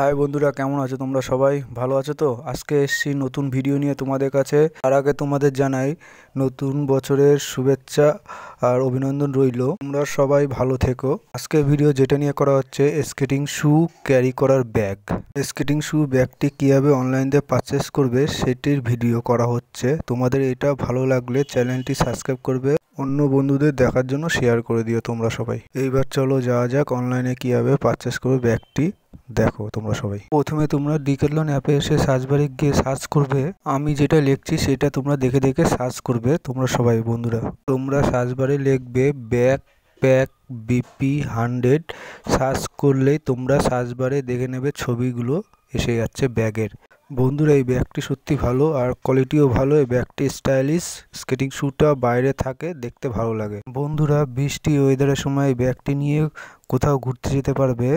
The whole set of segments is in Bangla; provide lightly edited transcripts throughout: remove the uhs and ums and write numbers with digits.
হাই বন্ধুরা, কেমন আছো তোমরা? সবাই ভালো আছো তো? আজকে এসেছি নতুন ভিডিও নিয়ে তোমাদের কাছে। তার আগে তোমাদের জানাই নতুন বছরের শুভেচ্ছা আর অভিনন্দন রইল। তোমরা সবাই ভালো থেকো। আজকে ভিডিও যেটা নিয়ে করা হচ্ছে স্কেটিং শু ক্যারি করার ব্যাগ। স্কেটিং শু ব্যাগটি কীভাবে অনলাইন দিয়ে পারচেস করবে সেটির ভিডিও করা হচ্ছে। তোমাদের এটা ভালো লাগলে চ্যানেলটি সাবস্ক্রাইব করবে, অন্য বন্ধুদের দেখার জন্য শেয়ার করে দিও তোমরা সবাই। এইবার চলো যাওয়া যাক অনলাইনে কীভাবে পারচেস করবে ব্যাগটি। দেখো তোমরা সবাই। প্রথমে তোমরা ডিক্যাথলন অ্যাপে এসে সার্চ বারে গিয়ে সার্চ করবে। আমি যেটা লিখছি সেটা তোমরা দেখে দেখে সার্চ করবে তোমরা সবাই বন্ধুরা। তোমরা সার্চ বারে লিখবে ব্যাক প্যাক বিপি 100। সার্চ করলেই তোমরা সার্চ বারে দেখে নেবে ছবিগুলো এসে যাচ্ছে ব্যাগের। বন্ধুরা, এই ব্যাগটি সত্যি ভালো আর কোয়ালিটিও ভালো। এই ব্যাগটি স্টাইলিশ, স্কেটিং শ্যুটা বাইরে থাকে, দেখতে ভালো লাগে। বন্ধুরা, বৃষ্টি ওয়েদারের সময় এই ব্যাগটি নিয়ে কোথাও ঘুরতে যেতে পারবে।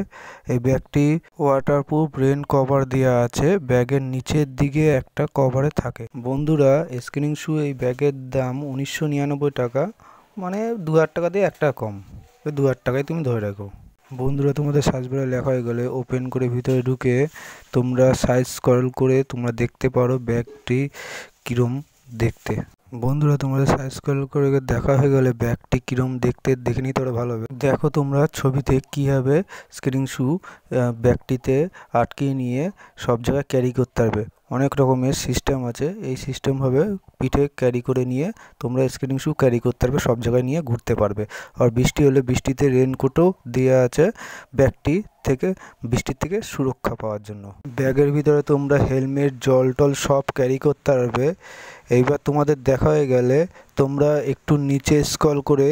এই ব্যাগটি ওয়াটারপ্রুফ রেন কভার দেওয়া আছে, ব্যাগের নিচের দিকে একটা কভারে থাকে। বন্ধুরা, স্কেটিং শ্যু এই ব্যাগের দাম 1999 টাকা, মানে 2000 টাকা দিয়ে একটা কম। ওই 2000 টাকায় তুমি ধরে রাখো। বন্ধুরা, তোমাদের সার্চ বারে লেখা হয়ে গেলে ওপেন করে ভিতরে ঢুকে তোমরা সাইজ স্ক্রল করে তোমরা দেখতে পারো ব্যাগটি কীরম দেখতে। বন্ধুরা, তোমাদের সাইজ স্ক্রল করে দেখা হয়ে গেলে ব্যাগটি কীরম দেখতে দেখে নিতে পারো ভালো হবে। দেখো তোমরা ছবিতে কীভাবে স্কেটিং শু ব্যাগটিতে আটকিয়ে নিয়ে সব জায়গায় ক্যারি করতে পারবে। অনেক রকমের সিস্টেম আছে, এই সিস্টেমভাবে পিঠে ক্যারি করে নিয়ে তোমরা স্কেটিং শু ক্যারি করতে পারবে, সব জায়গায় নিয়ে ঘুরতে পারবে। আর বৃষ্টি হলে বৃষ্টিতে রেনকোটও দেওয়া আছে ব্যাগটি থেকে, বৃষ্টির থেকে সুরক্ষা পাওয়ার জন্য। ব্যাগের ভিতরে তোমরা হেলমেট, জল টল সব ক্যারি করতে পারবে। এইবার তোমাদের দেখা হয়ে গেলে তোমরা একটু নিচে স্ক্রল করে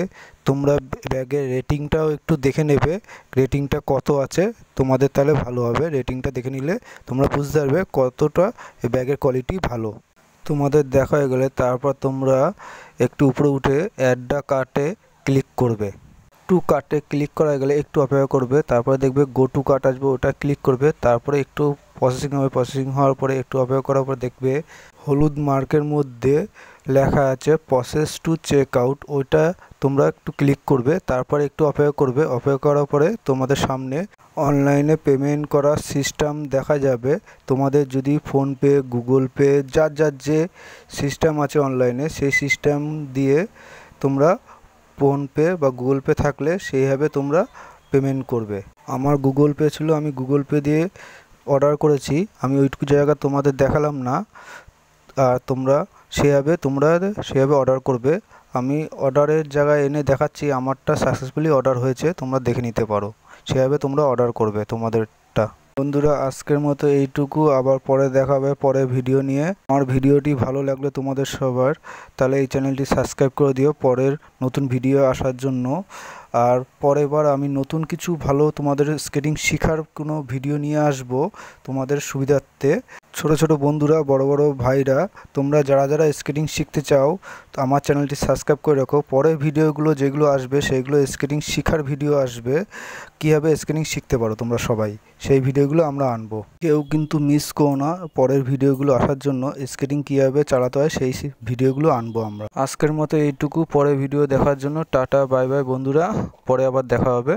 তোমরা ব্যাগের রেটিংটাও একটু দেখে নেবে, রেটিংটা কত আছে তোমাদের, তাহলে ভালো হবে। রেটিংটা দেখে নিলে তোমরা বুঝতে পারবে কতটা এই ব্যাগের কোয়ালিটি ভালো। তোমাদের দেখা হয়ে গেলে তারপর তোমরা একটু উপরে উঠে অ্যাড দ্য কার্টে ক্লিক করবে। টু কার্টে ক্লিক করা গেলে একটু অপেক্ষা করবে, তারপরে দেখবে গো টু কার্ট আসবে, ওটা ক্লিক করবে। তারপরে একটু প্রসেসিং হবে, প্রসেসিং হওয়ার পরে একটু অপেক্ষা করার পর দেখবে হলুদ মার্কের মধ্যে লেখা আছে প্রসেস টু চেক আউট, ওইটা তোমরা একটু ক্লিক করবে। তারপরে একটু অপেক্ষা করবে, অপেক্ষা করার পরে তোমাদের সামনে অনলাইনে পেমেন্ট করার সিস্টেম দেখা যাবে। তোমাদের যদি ফোনপে, গুগল পে, যার যার যে সিস্টেম আছে অনলাইনে, সেই সিস্টেম দিয়ে তোমরা ফোনপে বা গুগল পে থাকলে সেইভাবে তোমরা পেমেন্ট করবে। আমার গুগল পে ছিল, আমি গুগল পে দিয়ে অর্ডার করেছি, আমি ওইটুকু জায়গা তোমাদের দেখালাম না। আর তোমরা সেভাবে অর্ডার করবে। আমি অর্ডারের জায়গায় এনে দেখাচ্ছি আমারটা সাকসেসফুলি অর্ডার হয়েছে, তোমরা দেখে নিতে পারো। সেভাবে তোমরা অর্ডার করবে তোমাদেরটা। বন্ধুরা, আজকের মতো এইটুকু, আবার পরে দেখা হবে পরে ভিডিও নিয়ে। আমার ভিডিওটি ভালো লাগলে তোমাদের সবার, তাহলে এই চ্যানেলটি সাবস্ক্রাইব করে দিও পরের নতুন ভিডিও আসার জন্য। আর পরের বার আমি নতুন কিছু ভালো তোমাদের স্কেটিং শেখার কোনো ভিডিও নিয়ে আসব তোমাদের সুবিধার্থে। ছোট ছোট বন্ধুরা, বড় বড় ভাইরা, তোমরা যারা যারা স্কেটিং শিখতে চাও তো আমার চ্যানেলটি সাবস্ক্রাইব করে রাখো। পরের ভিডিওগুলো যেগুলো আসবে সেগুলো স্কেটিং শেখার ভিডিও আসবে, কীভাবে স্কেটিং শিখতে পারো তোমরা সবাই, সেই ভিডিওগুলো আমরা আনবো। কেউ কিন্তু মিস করো না, পরের ভিডিওগুলো আসার জন্য স্কেটিং কীভাবে চালাতে হয় সেই ভিডিওগুলো আনবো আমরা। আজকের মতো এইটুকু, পরের ভিডিও দেখার জন্য টাটা বাই বাই বন্ধুরা, পরে আবার দেখা হবে।